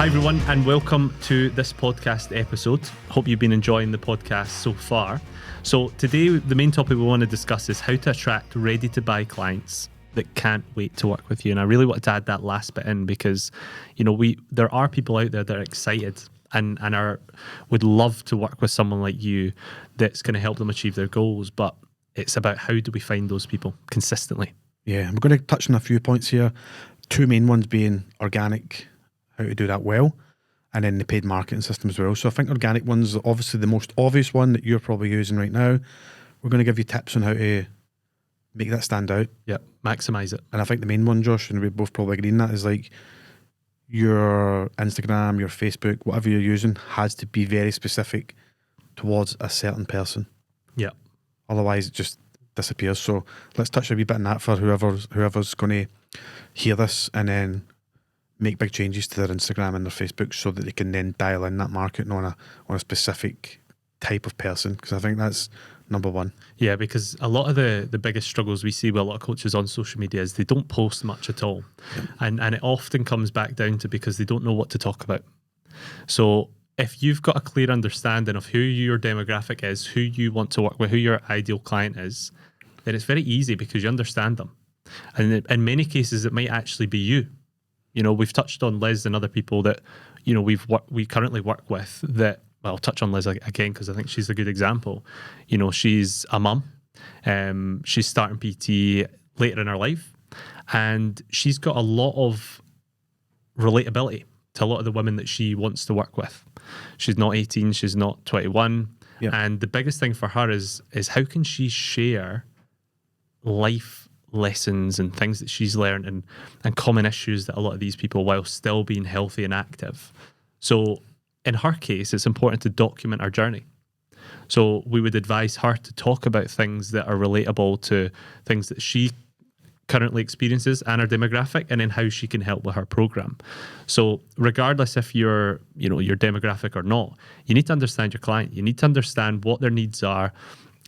Hi everyone, and welcome to this podcast episode. Hope you've been enjoying the podcast so far. So today, the main topic we want to discuss is how to attract ready-to-buy clients that can't wait to work with you. And I really wanted to add that last bit in because, there are people out there that are excited and would love to work with someone like you that's going to help them achieve their goals. But it's about how do we find those people consistently. Yeah, I'm going to touch on a few points here. Two main ones being organic, how to do that well, and then the paid marketing system as well. So I think organic one's obviously the most obvious one that you're probably using right now. We're going to give you tips on how to make that stand out. Yeah, maximize it. And I think the main one, Josh, and we both probably agree on that, is like your Instagram, your Facebook, whatever you're using has to be very specific towards a certain person. Yeah. Otherwise it just disappears. So let's touch a wee bit on that for whoever's going to hear this and then make big changes to their Instagram and their Facebook so that they can then dial in that marketing on a specific type of person, because I think that's number one. Yeah, because a lot of the biggest struggles we see with a lot of coaches on social media is they don't post much at all. Yep. And it often comes back down to because they don't know what to talk about. So if you've got a clear understanding of who your demographic is, who you want to work with, who your ideal client is, then it's very easy because you understand them. And in many cases, it might actually be you. We've touched on Liz and other people that, we currently work with that, well, I'll touch on Liz again because I think she's a good example. She's a mum. She's starting PT later in her life, and she's got a lot of relatability to a lot of the women that she wants to work with. She's not 18, she's not 21. Yeah. And the biggest thing for her is how can she share life lessons and things that she's learned and common issues that a lot of these people while still being healthy and active. So in her case, it's important to document her journey. So we would advise her to talk about things that are relatable to things that she currently experiences and her demographic, and then how she can help with her program. So regardless if you're, your demographic or not, you need to understand your client. You need to understand what their needs are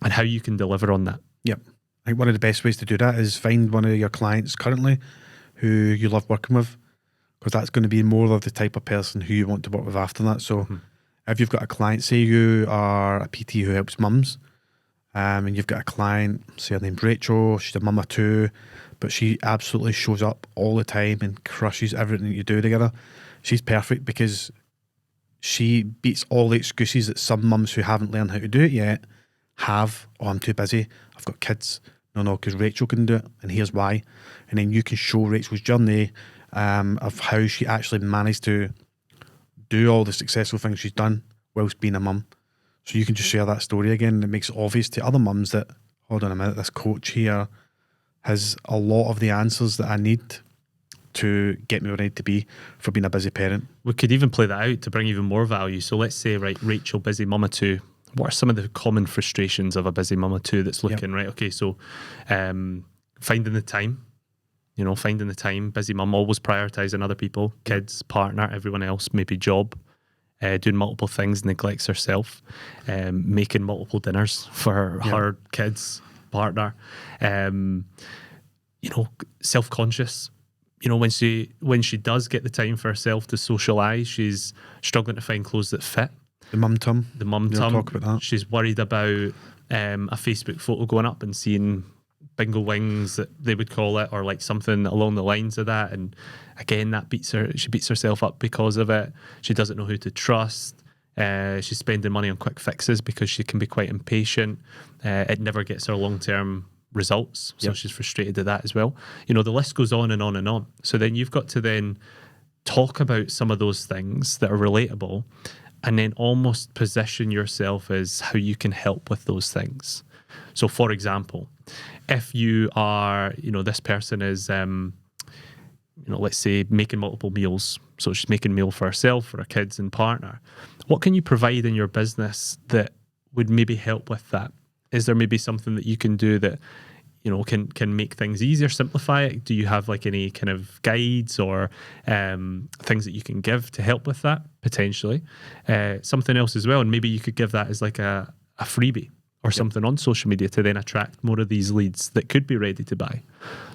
and how you can deliver on that. Yep. I think one of the best ways to do that is find one of your clients currently who you love working with, because that's going to be more of the type of person who you want to work with after that. So if you've got a client, say you are a PT who helps mums, and you've got a client, say her name's Rachel, she's a mum of two, but she absolutely shows up all the time and crushes everything that you do together. She's perfect because she beats all the excuses that some mums who haven't learned how to do it yet have. Oh, I'm too busy, I've got kids. No, because Rachel can do it, and here's why. And then you can show Rachel's journey of how she actually managed to do all the successful things she's done whilst being a mum. So you can just share that story again, and it makes it obvious to other mums that, hold on a minute, this coach here has a lot of the answers that I need to get me where I need to be for being a busy parent. We could even play that out to bring even more value. So let's say, right, Rachel, busy mum of two. What are some of the common frustrations of a busy mum of two that's looking, right? Okay, so finding the time, busy mum, always prioritising other people, kids, partner, everyone else, maybe job, doing multiple things, neglects herself, making multiple dinners for her kids, partner, self-conscious. When she does get the time for herself to socialise, she's struggling to find clothes that fit. The mum tum. Talk about that. She's worried about a Facebook photo going up and seeing bingo wings, that they would call it, or like something along the lines of that. And again, that beats her. She beats herself up because of it. She doesn't know who to trust. She's spending money on quick fixes because she can be quite impatient. It never gets her long-term results. So she's frustrated at that as well. The list goes on and on and on. So then you've got to then talk about some of those things that are relatable, and then almost position yourself as how you can help with those things. So for example, if you are, this person is, let's say making multiple meals. So she's making a meal for herself, for her kids and partner. What can you provide in your business that would maybe help with that? Is there maybe something that you can do that, can make things easier, simplify it? Do you have like any kind of guides or things that you can give to help with that? Potentially. Something else as well, and maybe you could give that as like a freebie or something on social media to then attract more of these leads that could be ready to buy.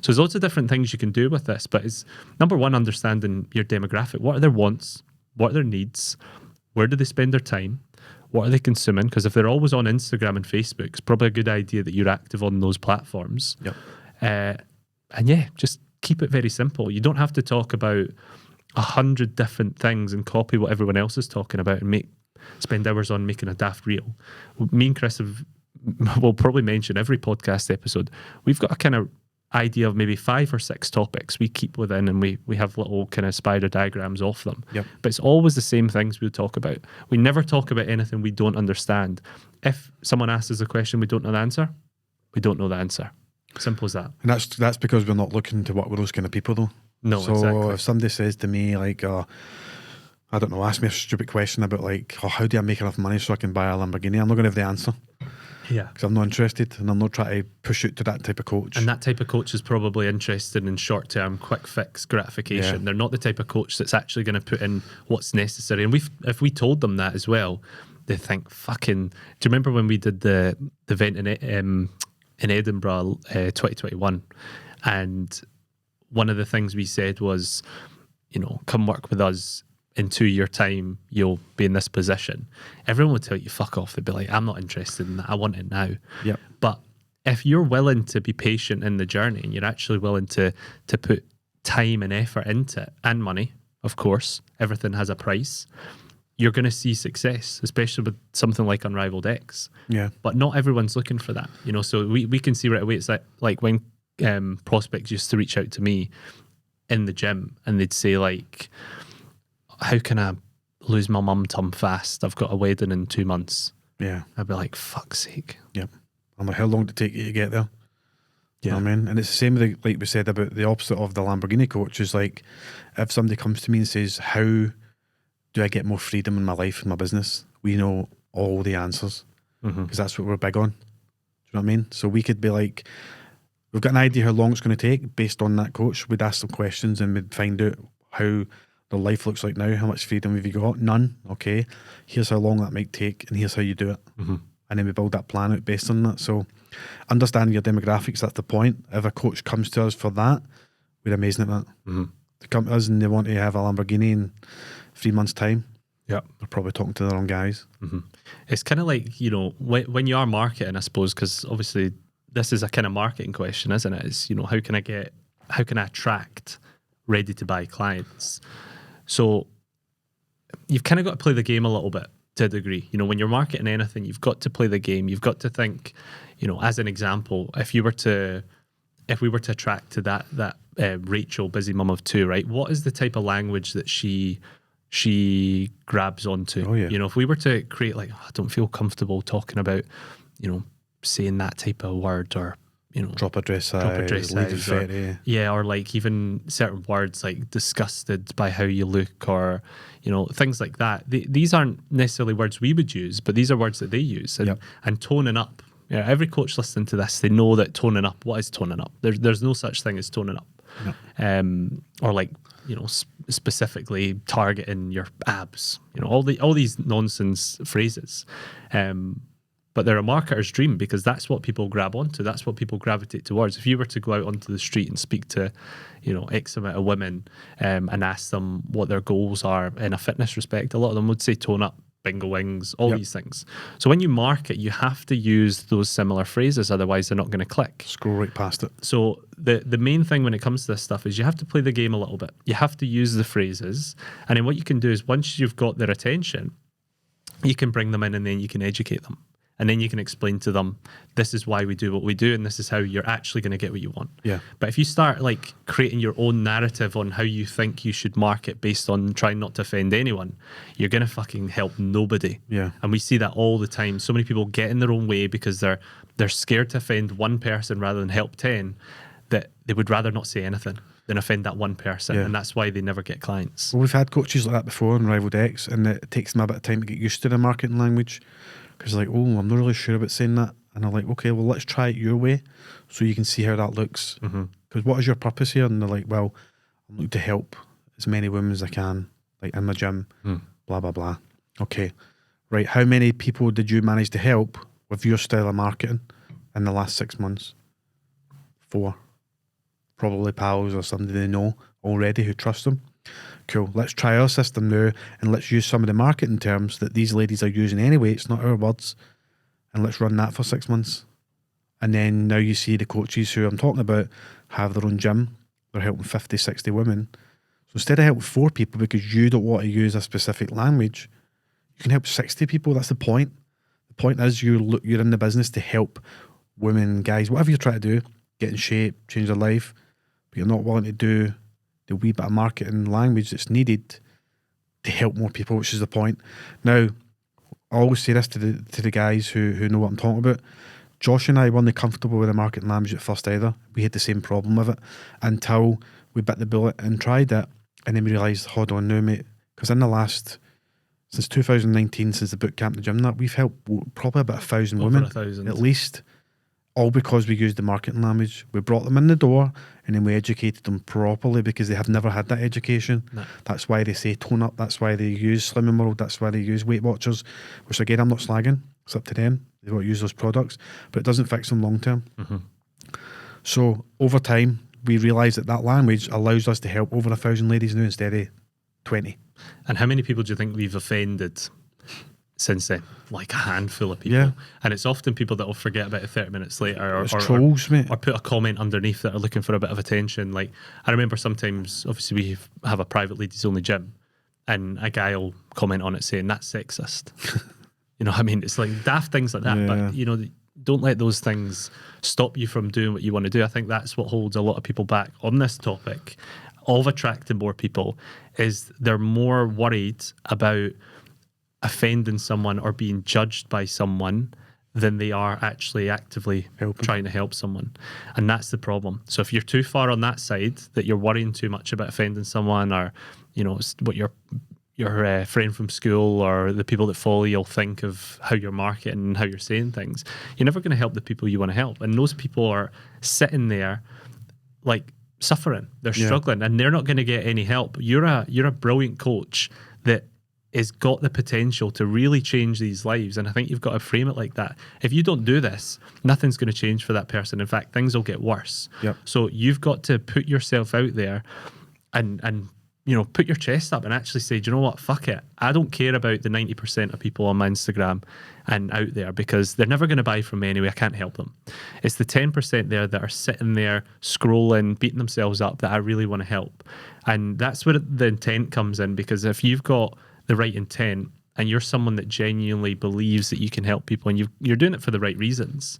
So there's lots of different things you can do with this, but it's number one, understanding your demographic. What are their wants? what are their needs, where do they spend their time, what are they consuming? Because if they're always on Instagram and Facebook, it's probably a good idea that you're active on those platforms. Yep. And yeah, just keep it very simple. You don't have to talk about 100 different things and copy what everyone else is talking about and spend hours on making a daft reel. Me and Chris will probably mention every podcast episode. We've got a kind of idea of maybe 5 or 6 topics we keep within, and we have little kind of spider diagrams off them. Yep. But it's always the same things we talk about. We never talk about anything we don't understand. If someone asks us a question we don't know the answer, we don't know the answer. Simple as that. And that's because we're not looking to work with those kind of people, though. No, so exactly. if somebody says to me, like, I don't know, ask me a stupid question about, like, how do I make enough money so I can buy a Lamborghini? I'm not going to have the answer. Yeah. Because I'm not interested, and I'm not trying to push it to that type of coach. And that type of coach is probably interested in short-term, quick fix gratification. Yeah. They're not the type of coach that's actually going to put in what's necessary. And if we told them that as well, they think, fucking... Do you remember when we did the event in Edinburgh 2021? And one of the things we said was, you know, come work with us. In 2 year time, you'll be in this position. Everyone would tell you, fuck off. They'd be like, I'm not interested in that. I want it now. Yep. But if you're willing to be patient in the journey and you're actually willing to put time and effort into it, and money, of course, everything has a price, you're going to see success, especially with something like Unrivaled X. Yeah. But not everyone's looking for that, you know. So we can see right away. It's like when prospects used to reach out to me in the gym and they'd say, like, how can I lose my mum fast? I've got a wedding in 2 months. Yeah. I'd be like, fuck's sake. Yep. I'm like, how long did it take you to get there? Yeah. You know what I mean? And it's the same with like we said about the opposite of the Lamborghini coach is like, if somebody comes to me and says, how do I get more freedom in my life and my business? We know all the answers because that's what we're big on. Do you know what I mean? So we could be like, we've got an idea how long it's going to take based on that coach. We'd ask some questions and we'd find out how the life looks like now. How much freedom have you got? None. Okay. Here's how long that might take, and here's how you do it. And then we build that plan out based on that. So understanding your demographics, that's the point. If a coach comes to us for that, we're amazing at that. They come to us and they want to have a Lamborghini in 3 months' time. Yeah. They're probably talking to the wrong guys. It's kind of like, you know, when you are marketing, I suppose, because obviously this is a kind of marketing question, isn't it? It's, you know, how can I attract ready to buy clients? So you've kind of got to play the game a little bit to a degree. You know, when you're marketing anything, you've got to play the game. You've got to think, you know, as an example, if we were to attract to that Rachel, busy mum of 2, right? What is the type of language that she grabs onto? Oh, yeah. You know, if we were to create like, I don't feel comfortable talking about, you know, saying that type of word, or, you know, Drop a dress size, leave it fetty. yeah, or like even certain words like disgusted by how you look, or, you know, things like that. These aren't necessarily words we would use, but these are words that they use. And, Yep. and toning up. Yeah, every coach listening to this, they know that toning up. What is toning up? There's no such thing as toning up. No. Or like, you know, specifically targeting your abs. You know, all these nonsense phrases. But they're a marketer's dream, because that's what people grab onto. That's what people gravitate towards. If you were to go out onto the street and speak to, you know, X amount of women and ask them what their goals are in a fitness respect, a lot of them would say tone up, bingo wings, all Yep. these things. So when you market, you have to use those similar phrases, otherwise they're not going to click. Scroll right past it. So the main thing when it comes to this stuff is you have to play the game a little bit. You have to use the phrases. And then what you can do is, once you've got their attention, you can bring them in and then you can educate them. And then you can explain to them, this is why we do what we do, and this is how you're actually going to get what you want. Yeah. But if you start like creating your own narrative on how you think you should market based on trying not to offend anyone, you're going to fucking help nobody. Yeah. And we see that all the time. So many people get in their own way because they're scared to offend one person rather than help 10, that they would rather not say anything than offend that one person. Yeah. And that's why they never get clients. Well, we've had coaches like that before in Rivaled X, and it takes them a bit of time to get used to the marketing language, because like, oh, I'm not really sure about saying that. And I'm like, okay, well, let's try it your way so you can see how that looks. Because what is your purpose here? And they're like, well, I'm looking to help as many women as I can, like in my gym, blah, blah, blah. Okay, right. How many people did you manage to help with your style of marketing in the last 6 months? 4. Probably pals or somebody they know already who trust them. cool, let's try our system now and let's use some of the marketing terms that these ladies are using anyway. It's not our words. And let's run that for 6 months. And then now you see the coaches who I'm talking about have their own gym. They're helping 50, 60 women. So instead of helping 4 people because you don't want to use a specific language, you can help 60 people. That's the point. The point is you're in the business to help women, guys, whatever you're trying to do, get in shape, change their life, but you're not willing to do the wee bit of marketing language that's needed to help more people, which is the point. Now, I always say this to the guys who know what I'm talking about. Josh and I weren't comfortable with the marketing language at first either. We had the same problem with it until we bit the bullet and tried it, and then we realised, hold on now, mate, because since 2019, since the boot camp, the gym, that we've helped probably about 1,000 women, 1,000. at least, all because we used the marketing language. We brought them in the door and then we educated them properly because they have never had that education. No. That's why they say tone up. That's why they use Slimming World. That's why they use Weight Watchers, which again, I'm not slagging. It's up to them. They want to use those products, but it doesn't fix them long term. Mm-hmm. So over time, we realised that language allows us to help over 1,000 ladies now instead of 20. And how many people do you think we've offended since then? Like a handful of people. Yeah. And it's often people that will forget about it 30 minutes later, It's trolls, mate. or put a comment underneath that are looking for a bit of attention. Like, I remember sometimes, obviously, we have a private ladies only gym, and a guy will comment on it saying that's sexist. You know what I mean? It's like daft things like that. Yeah. But, you know, don't let those things stop you from doing what you want to do. I think that's what holds a lot of people back on this topic of attracting more people, is they're more worried about offending someone or being judged by someone than they are actually actively trying to help someone. And that's the problem. So if you're too far on that side, that you're worrying too much about offending someone, or, you know, what your friend from school or the people that follow you'll think of how you're marketing and how you're saying things, you're never going to help the people you want to help. And those people are sitting there like suffering. They're struggling and they're not going to get any help. You're a brilliant coach that has got the potential to really change these lives. And I think you've got to frame it like that. If you don't do this, nothing's going to change for that person. In fact, things will get worse. Yep. So you've got to put yourself out there and you know, put your chest up and actually say, do you know what? Fuck it. I don't care about the 90% of people on my Instagram and out there, because they're never going to buy from me anyway. I can't help them. It's the 10% there that are sitting there scrolling, beating themselves up, that I really want to help. And that's where the intent comes in, because if you've got the right intent and you're someone that genuinely believes that you can help people and you're doing it for the right reasons,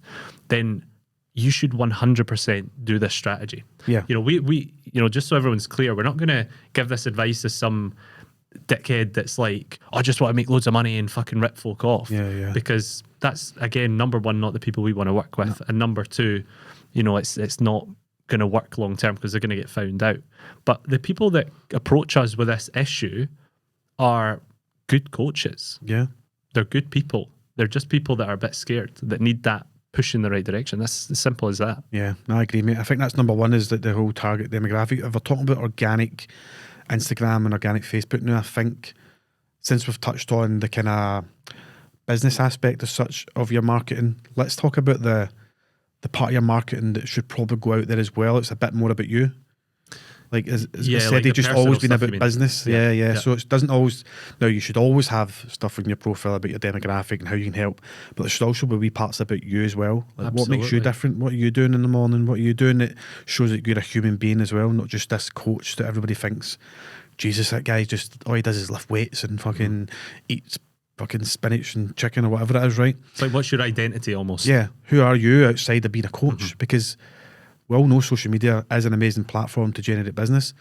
then you should 100% do this strategy. Yeah. You know, we you know, just so everyone's clear, we're not going to give this advice to some dickhead that's like, I just want to make loads of money and fucking rip folk off. Yeah. Because that's, again, number one, not the people we want to work with. No. And number two, you know, it's not going to work long term because they're going to get found out. But the people that approach us with this issue are good coaches. Yeah. They're good people. They're just people that are a bit scared, that need that push in the right direction. That's as simple as that. Yeah, no, I agree, mate. I think that's number one, is that the whole target demographic. If we're talking about organic Instagram and organic Facebook now, I think since we've touched on the kind of business aspect as such of your marketing, let's talk about the part of your marketing that should probably go out there as well. It's a bit more about you. Like, as I said, like they've just always been about mean. business. Yeah. So it doesn't always... Now, you should always have stuff in your profile about your demographic and how you can help, but there should also be wee parts about you as well. Like, what makes you different? What are you doing in the morning? What are you doing that shows that you're a human being as well, not just this coach that everybody thinks, Jesus, that guy just... all he does is lift weights and fucking eats fucking spinach and chicken or whatever it is, right? It's like, what's your identity almost? Yeah. Who are you outside of being a coach? Because... we all know social media is an amazing platform to generate business,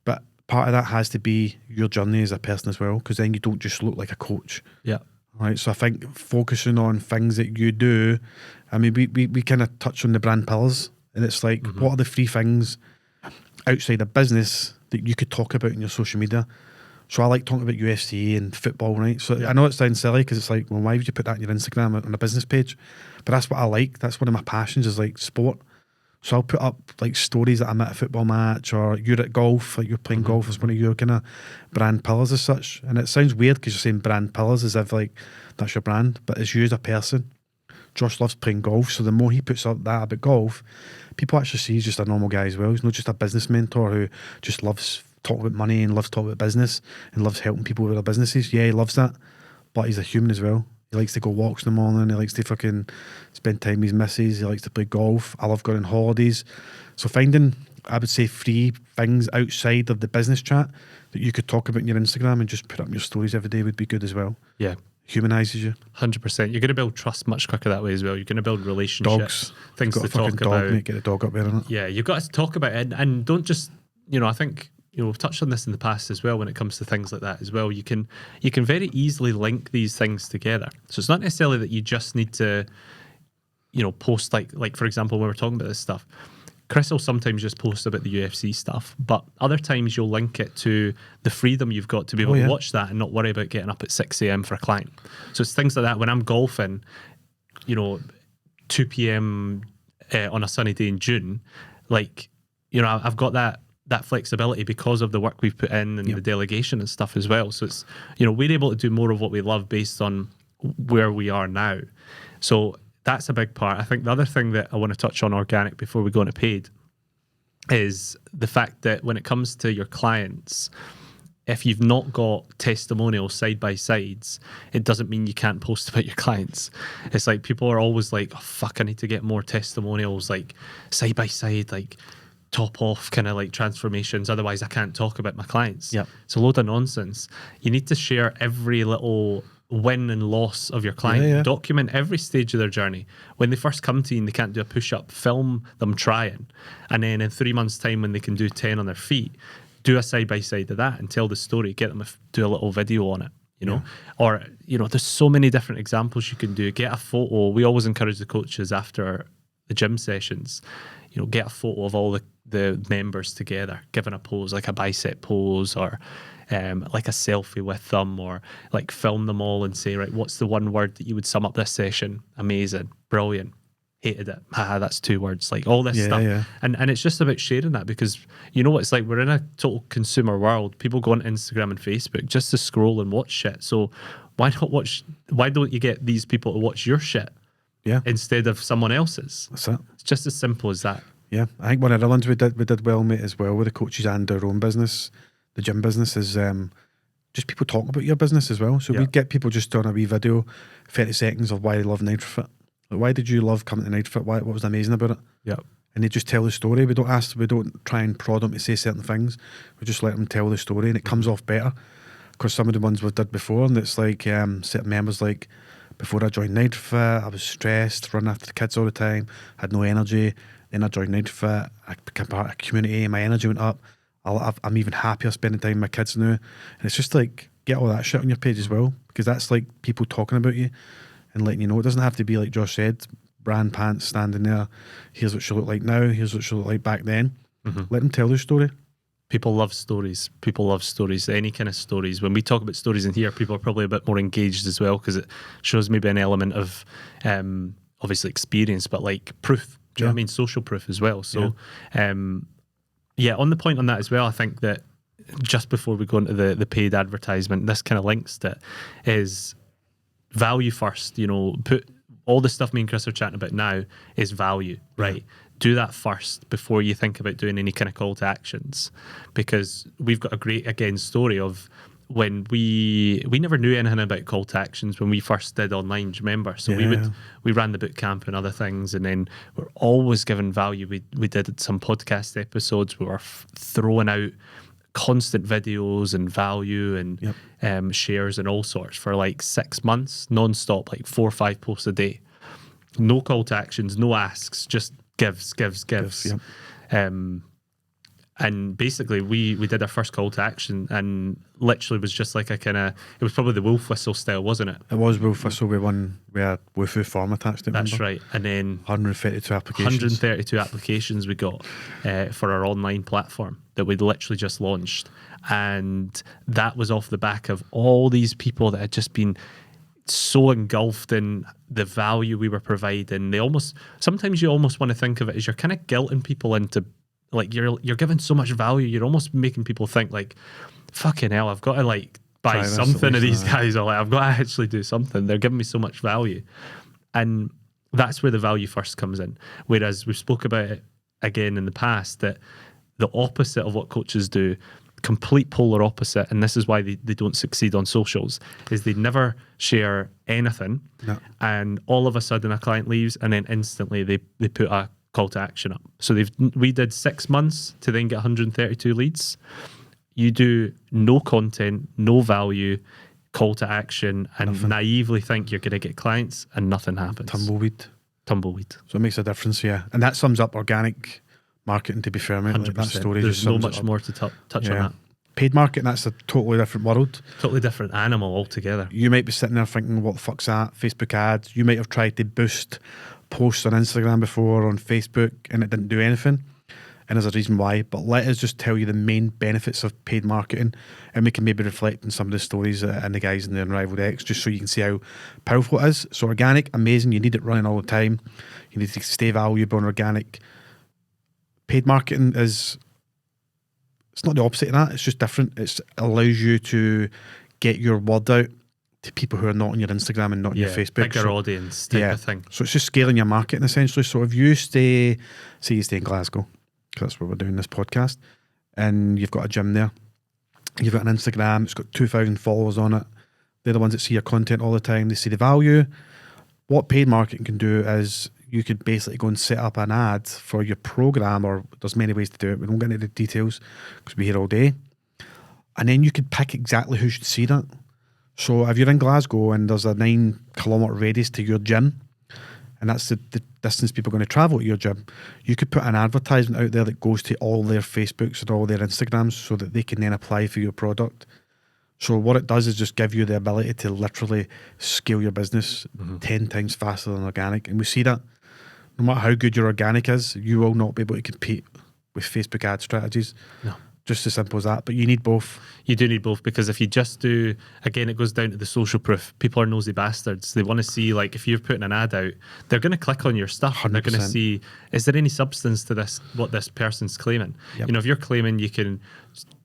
but part of that has to be your journey as a person as well, because then you don't just look like a coach. Yeah. Right. So I think focusing on things that you do, I mean, we kind of touch on the brand pillars, and it's like, what are the 3 things outside of business that you could talk about in your social media? So I like talking about UFC and football, right? So I know it sounds silly because it's like, well, why would you put that on your Instagram on a business page? But that's what I like. That's one of my passions, is like sport. So I'll put up like stories that I'm at a football match, or you're at golf, like you're playing golf as one of your kind of brand pillars as such. And it sounds weird because you're saying brand pillars as if like that's your brand, but it's you as a person. Josh loves playing golf, so the more he puts up that about golf, people actually see he's just a normal guy as well. He's not just a business mentor who just loves talking about money and loves talking about business and loves helping people with their businesses. Yeah, he loves that, but he's a human as well. He likes to go walks in the morning. He likes to fucking spend time with his missus. He likes to play golf. I love going on holidays. So finding, I would say, 3 things outside of the business chat that you could talk about in your Instagram and just put up in your stories every day would be good as well. Yeah. Humanises you. 100%. You're going to build trust much quicker that way as well. You're going to build relationships. Dogs. Things Got to a fucking talk dog, about. mate. Get a dog up there, innit? Yeah, you've got to talk about it. And don't just, I think, we've touched on this in the past as well when it comes to things like that as well. You can very easily link these things together. So it's not necessarily that you just need to, post like for example, when we're talking about this stuff, Chris will sometimes just post about the UFC stuff, but other times you'll link it to the freedom you've got to be able to watch that and not worry about getting up at 6 a.m. for a client. So it's things like that. When I'm golfing, 2 p.m. On a sunny day in June, I've got that flexibility because of the work we've put in and the delegation and stuff as well. So it's, we're able to do more of what we love based on where we are now. So that's a big part. I think the other thing that I want to touch on organic before we go into paid is the fact that when it comes to your clients, if you've not got testimonials side by sides, it doesn't mean you can't post about your clients. It's like people are always like, oh, fuck, I need to get more testimonials, like side by side, like top off kind of like transformations. Otherwise, I can't talk about my clients. Yep. It's a load of nonsense. You need to share every little win and loss of your client. Document every stage of their journey. When they first come to you and they can't do a push-up, film them trying. And then in 3 months' time when they can do 10 on their feet, do a side-by-side of that and tell the story. Get them to do a little video on it, Or, there's so many different examples you can do. Get a photo. We always encourage the coaches after the gym sessions, get a photo of all the members together, giving a pose, like a bicep pose or like a selfie with them, or like film them all and say, right, what's the one word that you would sum up this session? Amazing, brilliant, hated it, haha, that's 2 words, like all this stuff. And it's just about sharing that, because what it's like, we're in a total consumer world. People go on Instagram and Facebook just to scroll and watch shit. So why don't you get these people to watch your shit instead of someone else's? That's it. It's just as simple as that. Yeah, I think one of the ones we did well, mate, as well with the coaches and our own business, the gym business, is just people talking about your business as well. So we'd get people just on a wee video, 30 seconds of why they love NitroFit. Like, why did you love coming to NitroFit? What was amazing about it? Yeah. And they just tell the story. We don't try and prod them to say certain things. We just let them tell the story, and it comes off better. Because some of the ones we've did before, and it's like certain members, like, before I joined NitroFit, I was stressed, running after the kids all the time, had no energy. Then I joined NitroFit, I became part of a community, my energy went up. I'm even happier spending time with my kids now. And it's just like, get all that shit on your page as well, because that's like people talking about you and letting you know. It doesn't have to be like Josh said, brand pants standing there, here's what she looked like now, here's what she looked like back then. Let them tell their story. People love stories. Any kind of stories. When we talk about stories in here, people are probably a bit more engaged as well, because it shows maybe an element of obviously experience, but like proof. Do you know what I mean? Social proof as well. So on the point on that as well, I think that just before we go into the paid advertisement, this kind of links to is value first. Put all the stuff me and Chris are chatting about now is value, right? Do that first before you think about doing any kind of call to actions, because we've got a great, again, story of when we never knew anything about call to actions when we first did online, do you remember? So we ran the boot camp and other things, and then we're always given value. We did some podcast episodes, we were throwing out constant videos and value and shares and all sorts for like 6 months non-stop, like 4 or 5 posts a day. No call to actions, no asks, just gives. And basically we did our first call to action, and literally was just like it was probably the wolf whistle style, wasn't it? It was wolf whistle. We had Woofu form attached to it. That's right. And then 132 applications. 132 applications we got for our online platform that we'd literally just launched. And that was off the back of all these people that had just been so engulfed in the value we were providing. Sometimes you almost want to think of it as you're kind of guilting people into, like, you're giving so much value, you're almost making people think like, fucking hell, I've got to like buy something of these guys, or like I've got to actually do something. They're giving me so much value. And that's where the value first comes in. Whereas we've spoke about it again in the past, that the opposite of what coaches do, complete polar opposite, and this is why they don't succeed on socials, is they never share anything. No. And all of a sudden a client leaves, and then instantly they put a call to action up. So we did 6 months to then get 132 leads. You do no content, no value, call to action, and naively think you're going to get clients, and nothing happens. Tumbleweed. So it makes a difference, yeah. And that sums up organic marketing, to be fair, mate. 100%. Like that story There's just no sums much it up. more to touch on that. Paid marketing, that's a totally different world. Totally different animal altogether. You might be sitting there thinking, what the fuck's that? Facebook ads. You might have tried to boost posts on Instagram before, or on Facebook, and it didn't do anything. And there's a reason why. But let us just tell you the main benefits of paid marketing, and we can maybe reflect on some of the stories and the guys in the Unrivaled X, just so you can see how powerful it is. So organic, amazing. You need it running all the time. You need to stay valuable and organic. Paid marketing it's not the opposite of that. It's just different. It allows you to get your word out to people who are not on your Instagram and not on your Facebook. Bigger audience type of thing. So it's just scaling your marketing essentially. So if you say you stay in Glasgow, because that's where we're doing this podcast, and you've got a gym there, you've got an Instagram, it's got 2,000 followers on it. They're the ones that see your content all the time. They see the value. What paid marketing can do is you could basically go and set up an ad for your program, or there's many ways to do it. We don't get into the details because we're here all day. And then you could pick exactly who should see that. So if you're in Glasgow and there's a 9 kilometre radius to your gym, and that's the distance people are going to travel to your gym, you could put an advertisement out there that goes to all their Facebooks and all their Instagrams so that they can then apply for your product. So what it does is just give you the ability to literally scale your business 10 times faster than organic. And we see that no matter how good your organic is, you will not be able to compete with Facebook ad strategies. No. Just as simple as that. But you need both. You do need both, because if you just do, again, it goes down to the social proof. People are nosy bastards. They want to see, like, if you're putting an ad out, they're going to click on your stuff and they're going to see, is there any substance to this, what this person's claiming? Yep. You know, if you're claiming you can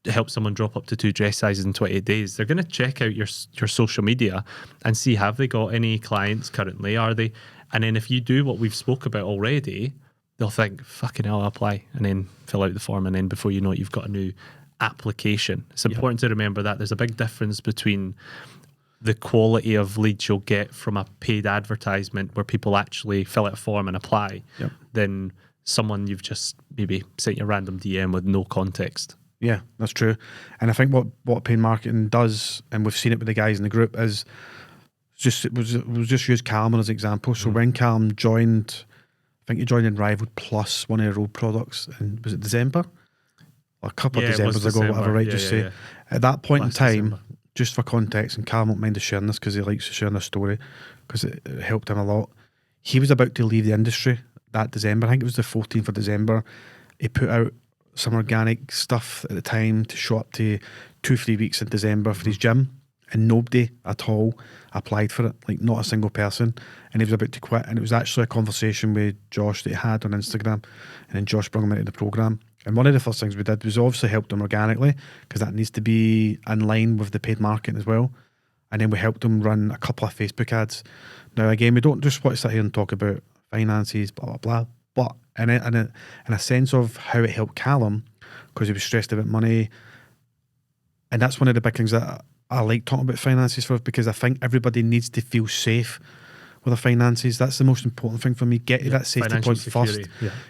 help someone drop up to 2 dress sizes in 28 days, they're going to check out your social media and see, have they got any clients currently? Are they? And then if you do what we've spoke about already, they'll think, fucking hell, I'll apply, and then fill out the form, and then before you know it, you've got a new application. It's important to remember that there's a big difference between the quality of leads you'll get from a paid advertisement where people actually fill out a form and apply than someone you've just maybe sent your random DM with no context. Yeah, that's true. And I think what paid marketing does, and we've seen it with the guys in the group, is we'll just use Callum as an example. So when Callum joined, I think he joined Unrivaled Plus, one of their old products, and was it December? A couple of Decembers ago, whatever, right? Say. At that point in time, December. Just for context, and Callum won't mind us sharing this because he likes to share this story because it helped him a lot. He was about to leave the industry that December. I think it was the 14th of December. He put out some organic stuff at the time to show up to 2-3 weeks in December for his gym, and nobody at all applied for it, like not a single person. And he was about to quit, and it was actually a conversation with Josh that he had on Instagram, and then Josh brought him into the program. And one of the first things we did was obviously helped him organically, because that needs to be in line with the paid marketing as well. And then we helped him run a couple of Facebook ads. Now again, we don't just want to sit here and talk about finances, blah blah blah, but in a sense of how it helped Callum, because he was stressed about money. And that's one of the big things that I like talking about finances for, because I think everybody needs to feel safe with their finances. That's the most important thing for me. Get to that safety point first.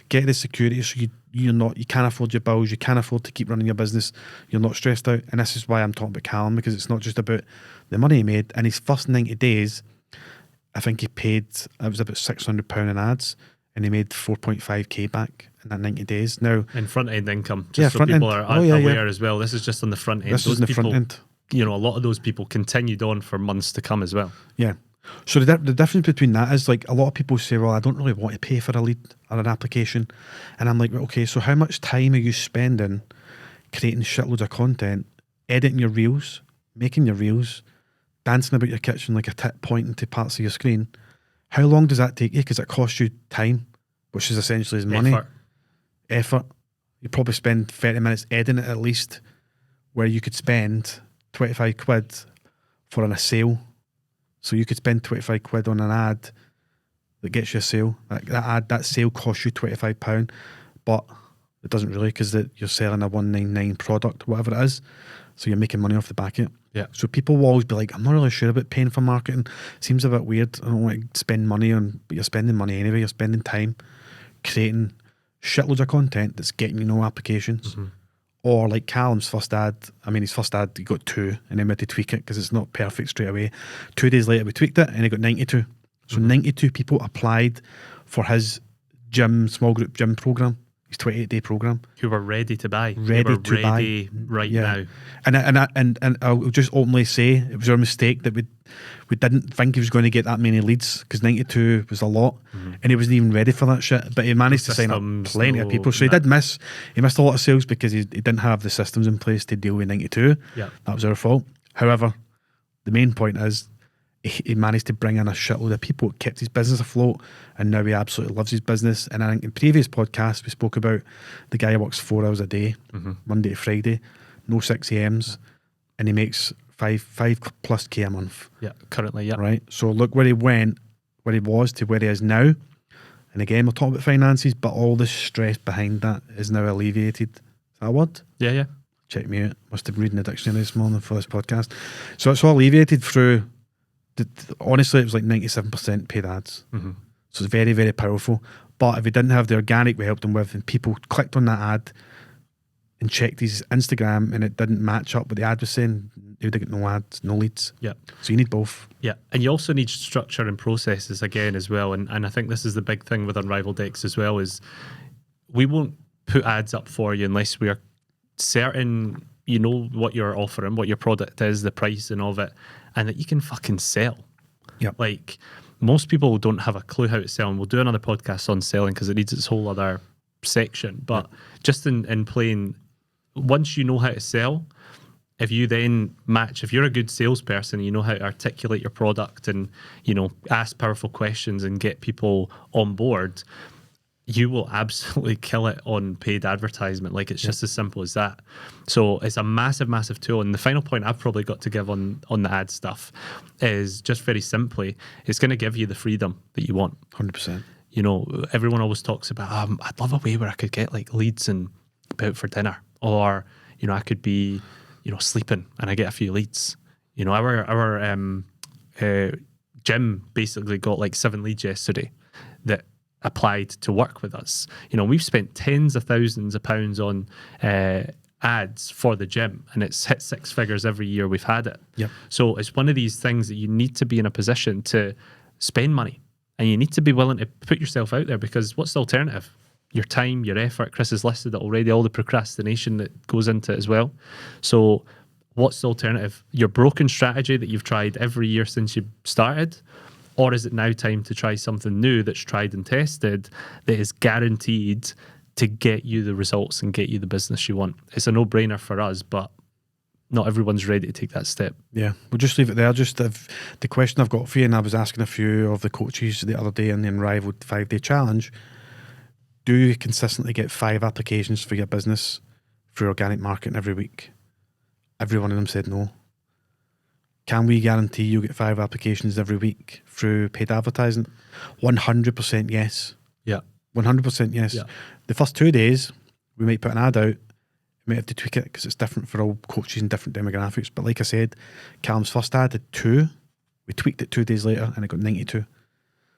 Get to the security, so you can't afford your bills, you can't afford to keep running your business, you're not stressed out. And this is why I'm talking about Callum, because it's not just about the money he made. In his first 90 days, I think he paid, it was about £600 in ads, and he made 4.5k back in that 90 days. Now, in front end income, just so people are aware as well. This is just on the front end. This is the front end. You know, a lot of those people continued on for months to come as well. Yeah. So the difference between that is, like, a lot of people say, well, I don't really want to pay for a lead or an application. And I'm like, okay, so how much time are you spending creating shitloads of content, editing your reels, making your reels, dancing about your kitchen like a tit pointing to parts of your screen? How long does that take you? Because it costs you time, which is essentially his money. Effort. You probably spend 30 minutes editing it at least, where you could spend 25 quid for a sale. So you could spend 25 quid on an ad that gets you a sale. That sale costs you £25, but It doesn't really, because you're selling a 199 product, whatever it is. So you're making money off the back of it. Yeah. So people will always be like, I'm not really sure about paying for marketing. Seems a bit weird. I don't want to spend money on, but you're spending money anyway. You're spending time creating shitloads of content that's getting you no applications. Mm-hmm. Or like Callum's first ad, his first ad, he got 2 and then we had to tweak it because it's not perfect straight away. 2 days later, we tweaked it and he got 92. So 92 people applied for his small group gym program, his 28-day program. Who were ready to buy. Ready to buy. Right now. And I'll just openly say it was our mistake that we didn't think he was going to get that many leads, because 92 was a lot, and he wasn't even ready for that shit. But he managed to sign up plenty of people. So he missed a lot of sales because he didn't have the systems in place to deal with 92. Yeah. That was our fault. However, the main point is he managed to bring in a shitload of people, kept his business afloat, and now he absolutely loves his business. And I think in previous podcasts we spoke about the guy who works 4 hours a day, Monday to Friday, no 6 a.m.s, and he makes 5+ K a month. Yeah, currently, yeah. Right. So look where he was to where he is now. And again, we're talking about finances, but all the stress behind that is now alleviated. Is that a word? Yeah, yeah. Check me out. Must have been reading the dictionary this morning for this podcast. So it's all alleviated through. Honestly, it was like 97% paid ads. Mm-hmm. So it's very, very powerful. But if he didn't have the organic we helped him with, and people clicked on that ad and checked his Instagram and it didn't match up what the ad was saying, he would have got no ads, no leads. Yeah. So you need both. Yeah. And you also need structure and processes again as well. And I think this is the big thing with Unrivaled X as well, is we won't put ads up for you unless we are certain you know what you're offering, what your product is, the pricing of it, and that you can fucking sell. Yep. Like, most people don't have a clue how to sell, and we'll do another podcast on selling because it needs its whole other section. But just in plain, once you know how to sell, if you then match, if you're a good salesperson, you know how to articulate your product and, you know, ask powerful questions and get people on board, you will absolutely kill it on paid advertisement. Like, it's just as simple as that. So it's a massive, massive tool. And the final point I've probably got to give on the ad stuff is just very simply, it's going to give you the freedom that you want. 100%. You know, everyone always talks about, I'd love a way where I could get like leads and be out for dinner, or, you know, I could be, you know, sleeping and I get a few leads. You know, our gym basically got like 7 leads yesterday that applied to work with us. You know, we've spent tens of thousands of pounds on ads for the gym, and it's hit 6 figures every year we've had it. Yep. So it's one of these things that you need to be in a position to spend money, and you need to be willing to put yourself out there, because what's the alternative? Your time, your effort. Chris has listed it already, all the procrastination that goes into it as well. So what's the alternative? Your broken strategy that you've tried every year since you started? Or is it now time to try something new that's tried and tested, that is guaranteed to get you the results and get you the business you want? It's a no-brainer for us, but not everyone's ready to take that step. Yeah, we'll just leave it there. Just the question I've got for you, and I was asking a few of the coaches the other day in the Unrivaled 5-day challenge, do you consistently get 5 applications for your business through organic marketing every week? Every one of them said no. Can we guarantee you'll get 5 applications every week through paid advertising? 100% yes. Yeah. 100% yes. Yeah. The first 2 days, we might put an ad out. We might have to tweak it because it's different for all coaches and different demographics. But like I said, Callum's first ad had 2. We tweaked it 2 days later and it got 92.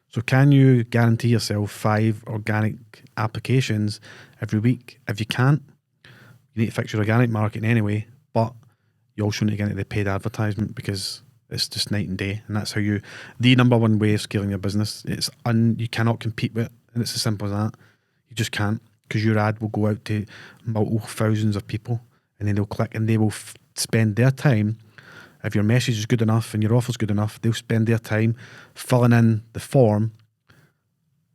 So can you guarantee yourself 5 organic applications every week? If you can't, you need to fix your organic marketing anyway, but you also need to get into the paid advertisement, because it's just night and day, and that's how the number one way of scaling your business. You cannot compete with it, and it's as simple as that. You just can't, because your ad will go out to multiple thousands of people, and then they'll click and they will spend their time. If your message is good enough and your offer's good enough, they'll spend their time filling in the form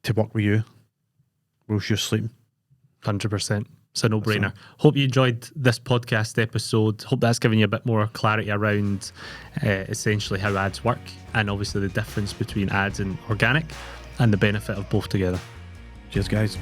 to work with you whilst you're sleeping. 100%. It's a no-brainer. Hope you enjoyed this podcast episode. Hope that's given you a bit more clarity around essentially how ads work, and obviously the difference between ads and organic, and the benefit of both together. Cheers, guys.